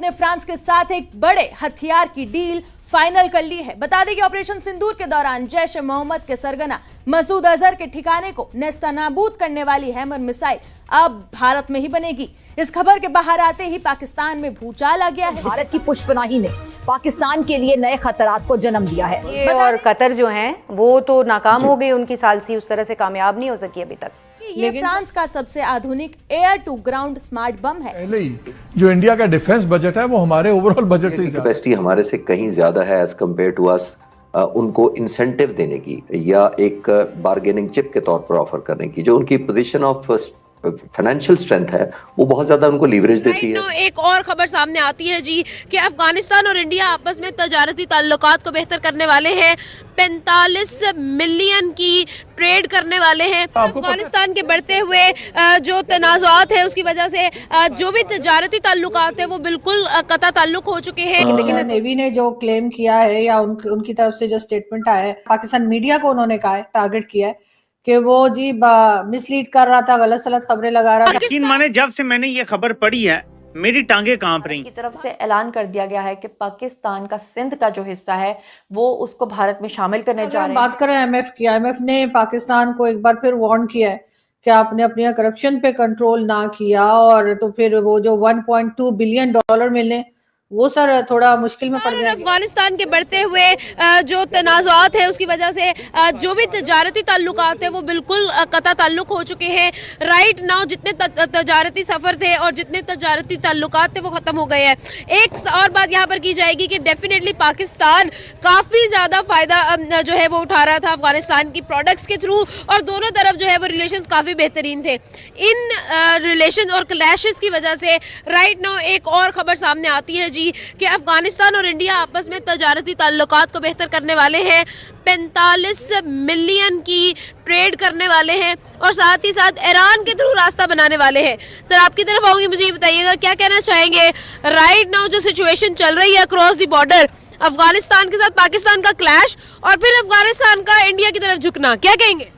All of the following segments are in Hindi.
ने फ्रांस के साथ एक बड़े हथियार की डील फाइनल कर ली है। बता दें कि ऑपरेशन सिंदूर के दौरान जैश ए मोहम्मद के सरगना मसूद अजहर के ठिकाने को नेस्तनाबूद करने वाली हैमर मिसाइल अब भारत में ही बनेगी। इस खबर के बाहर आते ही पाकिस्तान में भूचाल आ गया है। भारत की पुष्पनाही ने पाकिस्तान के लिए नए खतरात को जन्म दिया है। और कतर जो हैं वो तो नाकाम हो गई, उनकी सालसी उस तरह से कामयाब नहीं हो सकी अभी तक। ये फ्रांस का सबसे आधुनिक air to ground smart bomb है। पहले ही जो इंडिया का डिफेंस बजट है वो हमारे ओवरऑल बजट से कैपेसिटी हमारे से कहीं ज्यादा है एज कम्पेयर टू अस। उनको इंसेंटिव देने की या एक बार्गेनिंग चिप के तौर पर ऑफर करने की जो उनकी पोजीशन ऑफ फाइनेंशियल स्ट्रेंथ है वो बहुत ज्यादा उनको लीवरेज देती है। एक और खबर सामने आती है जी कि अफगानिस्तान और इंडिया आपस में तजारती ताल्लुकात को बेहतर करने वाले हैं। 45 मिलियन की ट्रेड करने वाले हैं। अफगानिस्तान के बढ़ते हुए जो तनाज़ात है उसकी वजह से जो भी तजारती ताल्लुकात है वो बिल्कुल कता ताल्लुक हो चुके हैं। लेकिन नेवी ने जो क्लेम किया है या उनकी तरफ से जो स्टेटमेंट आया है, पाकिस्तान मीडिया को उन्होंने कहा है, टारगेट किया है कि वो जी मिसलीड कर रहा था, गलत सलत खबरें लगा रहा था। यकीन माने जब से मैंने ये खबर पढ़ी है मेरी टांगे कांप रही। की तरफ से ऐलान कर दिया गया है कि पाकिस्तान का सिंध का जो हिस्सा है वो उसको भारत में शामिल करने जा रहे हैं। बात करें आईएमएफ की, आईएमएफ ने पाकिस्तान को एक बार फिर वार्न किया है कि आपने अपने करप्शन पे कंट्रोल ना किया और तो फिर वो जो 1.2 बिलियन डॉलर मिलने वो सर थोड़ा मुश्किल में पड़ गया। अफगानिस्तान के बढ़ते हुए जो तनाज़ात है उसकी वजह से जो भी तजारती ताल्लुकात है वो बिल्कुल कता ताल्लुक हो चुके हैं। राइट नाउ जितने तजारती सफ़र थे और जितने तजारती ताल्लुकात थे वो ख़त्म हो गए हैं। एक और बात यहाँ पर की जाएगी कि डेफिनेटली पाकिस्तान काफ़ी ज़्यादा फ़ायदा जो है वो उठा रहा था अफगानिस्तान की प्रोडक्ट्स के थ्रू और दोनों तरफ जो है वो रिलेशंस काफ़ी बेहतरीन थे। इन रिलेशन और क्लैशेस की वजह से राइट नाउ एक और खबर सामने आती है कि अफगानिस्तान और इंडिया आपस में तजारती ताल्लुकात को बेहतर करने वाले हैं। 45 मिलियन की ट्रेड करने वाले हैं और साथ ही साथ ईरान के थ्रू रास्ता बनाने वाले हैं। सर आपकी तरफ आऊंगी, मुझे ये बताइएगा क्या कहना चाहेंगे राइट नाउ जो सिचुएशन चल रही है अक्रॉस द बॉर्डर, अफगानिस्तान के साथ पाकिस्तान का क्लैश और फिर अफगानिस्तान का इंडिया की तरफ झुकना, क्या कहेंगे?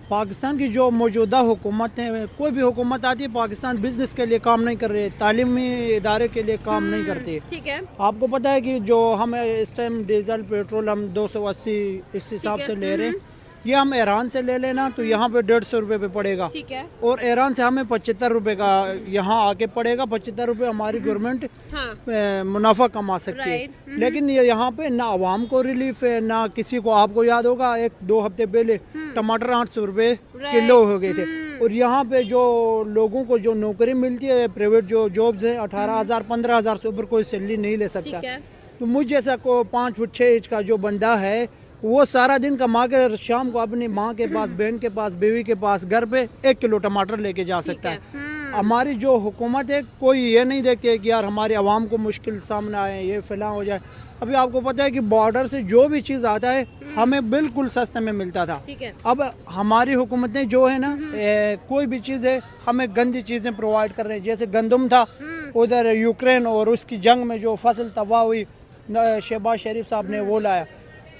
पाकिस्तान की जो मौजूदा हुकूमत है, कोई भी हुकूमत आती है पाकिस्तान बिजनेस के लिए काम नहीं कर रहे, तालीमी इदारे के लिए काम नहीं करते। ठीक है, आपको पता है कि जो हम इस टाइम डीजल पेट्रोल हम 280 इस हिसाब से ले रहे हैं, ये हम ईरान से ले लेना तो यहाँ पे 150 रुपये पे पड़ेगा। ठीक है, और ईरान से हमें 75 रुपये का यहाँ आके पड़ेगा। 75 रुपये हमारी गवर्नमेंट मुनाफा कमा सकती है। लेकिन ये यहाँ पे ना आवाम को रिलीफ है ना किसी को। आपको याद होगा 1-2 हफ्ते पहले टमाटर 800 रुपये किलो हो गए थे। और यहाँ पे जो लोगों को जो नौकरी मिलती है प्राइवेट जो जॉब्स है 18,000 15,000 से ऊपर कोई सैलरी नहीं ले सकता। तो मुझ जैसा को 5 फुट 6 इंच का जो बंदा है वो सारा दिन कमा के शाम को अपनी माँ के पास, बहन के पास, बीवी के पास घर पे 1 किलो टमाटर लेके जा सकता है। हमारी जो हुकूमत है कोई ये नहीं देखती है कि यार हमारे अवाम को मुश्किल सामने आए, ये फैला हो जाए। अभी आपको पता है कि बॉर्डर से जो भी चीज़ आता है हमें बिल्कुल सस्ते में मिलता था। अब हमारी हुकूमतें जो है ना कोई भी चीज़ है हमें गंदी चीज़ें प्रोवाइड कर रहे हैं। जैसे गंदम था उधर यूक्रेन और उसकी जंग में जो फसल तबाह हुई, शहबाज शरीफ साहब ने वो लाया।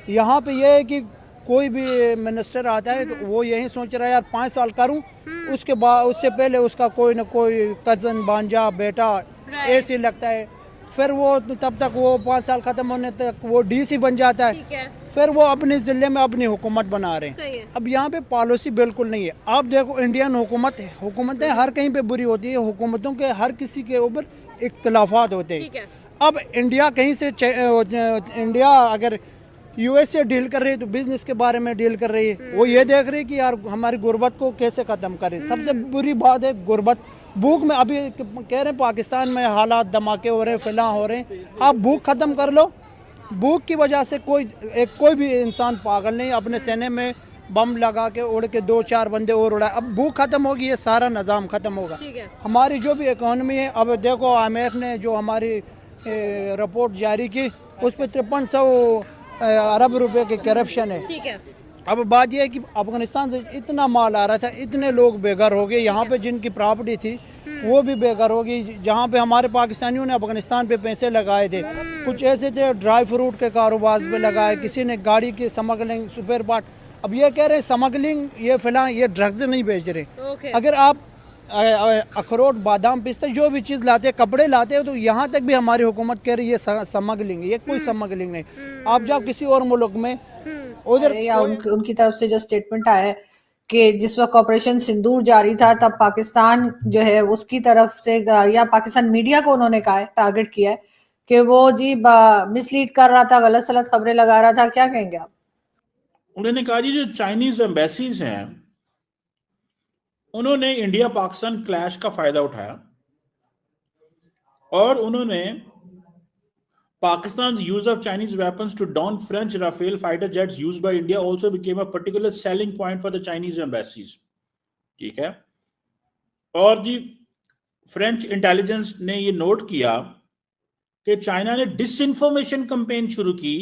यहाँ पे ये है कि कोई भी मिनिस्टर आता है तो वो यही सोच रहा है यार 5 साल करूँ, उसके बाद उससे पहले उसका कोई ना कोई कज़न, भांजा, बेटा ऐसे लगता है। फिर वो तब तक वो 5 साल ख़त्म होने तक वो डीसी बन जाता है। फिर वो अपने ज़िले में अपनी हुकूमत बना रहे हैं। अब यहाँ पे पॉलिसी बिल्कुल नहीं है। आप देखो इंडियन हुकूमतें हर कहीं पे बुरी होती है, हुकूमतों के हर किसी के ऊपर इख्तलाफात होते हैं। अब इंडिया कहीं से इंडिया अगर यूएस से डील कर रही है तो बिजनेस के बारे में डील कर रही है। वो ये देख रही है कि यार हमारी गुर्बत को कैसे ख़त्म करें। सबसे बुरी बात है गुर्बत, भूख में। अभी कह रहे हैं पाकिस्तान में हालात धमाके हो रहे हैं, फैला हो रहे हैं। आप भूख ख़त्म कर लो। भूख की वजह से कोई भी इंसान पागल नहीं अपने सेने में बम लगा के उड़ के 2-4 बंदे और उड़ाए। अब भूख ख़त्म होगी, ये सारा निज़ाम ख़त्म होगा। हमारी जो भी इकॉनमी है, अब देखो आईएमएफ ने जो हमारी रिपोर्ट जारी की उस पर 5300 अरब रुपए के करप्शन है। ठीक है, अब बात यह है कि अफगानिस्तान से इतना माल आ रहा था, इतने लोग बेघर हो गए। यहाँ पे जिनकी प्रॉपर्टी थी वो भी बेघर हो गई। जहाँ पे हमारे पाकिस्तानियों ने अफगानिस्तान पे पैसे लगाए थे, कुछ ऐसे थे ड्राई फ्रूट के कारोबार पे लगाए, किसी ने गाड़ी की स्मगलिंग, सुपर पार्ट। अब ये कह रहे हैं स्मगलिंग ये फिलहाल ये ड्रग्स नहीं बेच रहे। अगर आप अखरोट बादाम पिस्ता जो भी चीज़ लाते हैं, कपड़े लाते हैं, तो यहाँ तक भी हमारी हुकूमत कह रही है स्मगलिंग, ये कोई स्मगलिंग नहीं। आप जाओ किसी और मुल्क में उधर या उनकी तरफ से जो स्टेटमेंट आया है कि जिस वक्त ऑपरेशन सिंदूर जारी था तब पाकिस्तान जो है उसकी तरफ से या पाकिस्तान मीडिया को उन्होंने कहा है, टारगेट किया है कि वो जी मिसलीड कर रहा था, गलत सलत खबरें लगा रहा था। क्या कहेंगे आप? उन्होंने कहा जी जो चाइनीज एम्बेसीज हैं उन्होंने इंडिया पाकिस्तान क्लैश का फायदा उठाया और उन्होंने Pakistan's use of Chinese weapons to down French Rafale fighter jets used by India also became a particular selling point for the Chinese embassies. ठीक है, और जी फ्रेंच इंटेलिजेंस ने ये नोट किया कि चाइना ने डिसइंफॉर्मेशन कैंपेन शुरू की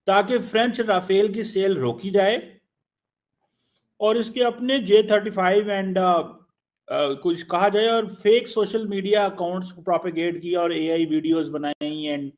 ताकि फ्रेंच राफेल की सेल रोकी जाए और इसके अपने J-35 एंड कुछ कहा जाए और फेक सोशल मीडिया अकाउंट्स को प्रोपेगेट किया और एआई वीडियोस बनाई एंड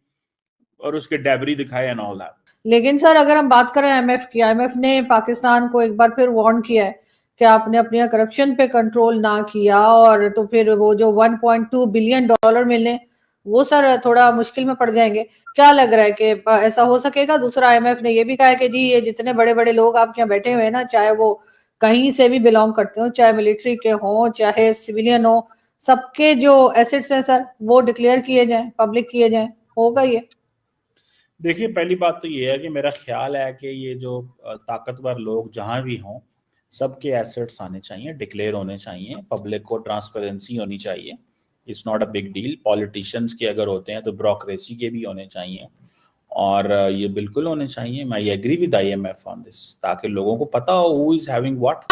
और उसके डेब्री दिखाए एंड ऑल दैट। लेकिन सर अगर हम बात करें आईएमएफ की, आईएमएफ ने पाकिस्तान को एक बार फिर वार्न किया है कि आपने अपने करप्शन पे कंट्रोल ना किया और तो फिर वो जो 1.2 बिलियन डॉलर मिलने वो सर थोड़ा मुश्किल में पड़ जाएंगे। क्या लग रहा है कि ऐसा हो सकेगा? दूसरा आईएमएफ ने ये भी कहा है कि जी ये जितने बड़े बड़े लोग आपके यहाँ बैठे हुए हैं ना, चाहे वो कहीं से भी बिलोंग करते हो, चाहे मिलिट्री के हों चाहे सिविलियन हो, सबके जो एसेट्स हैं सर वो डिक्लेयर किए जाएं, पब्लिक किए जाएं। होगा ये? देखिए पहली बात तो ये है कि मेरा ख्याल है कि ये जो ताकतवर लोग जहां भी हों सबके एसेट्स आने चाहिए, डिक्लेयर होने चाहिए, पब्लिक को ट्रांसपेरेंसी होनी चाहिए। It's not a big deal. Politicians के अगर होते हैं तो ब्यूरोक्रेसी के भी होने चाहिए और ये बिल्कुल होने चाहिए। मैं agree with IMF on this ताकि लोगों को पता हो हु इज हैविंग व्हाट।